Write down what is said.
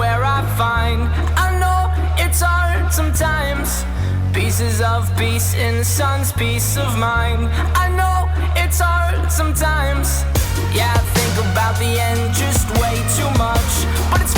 where I find. I know it's hard sometimes. Pieces of peace in the sun's peace of mind. I know it's hard sometimes. Yeah, I think about the end just way too much, but it's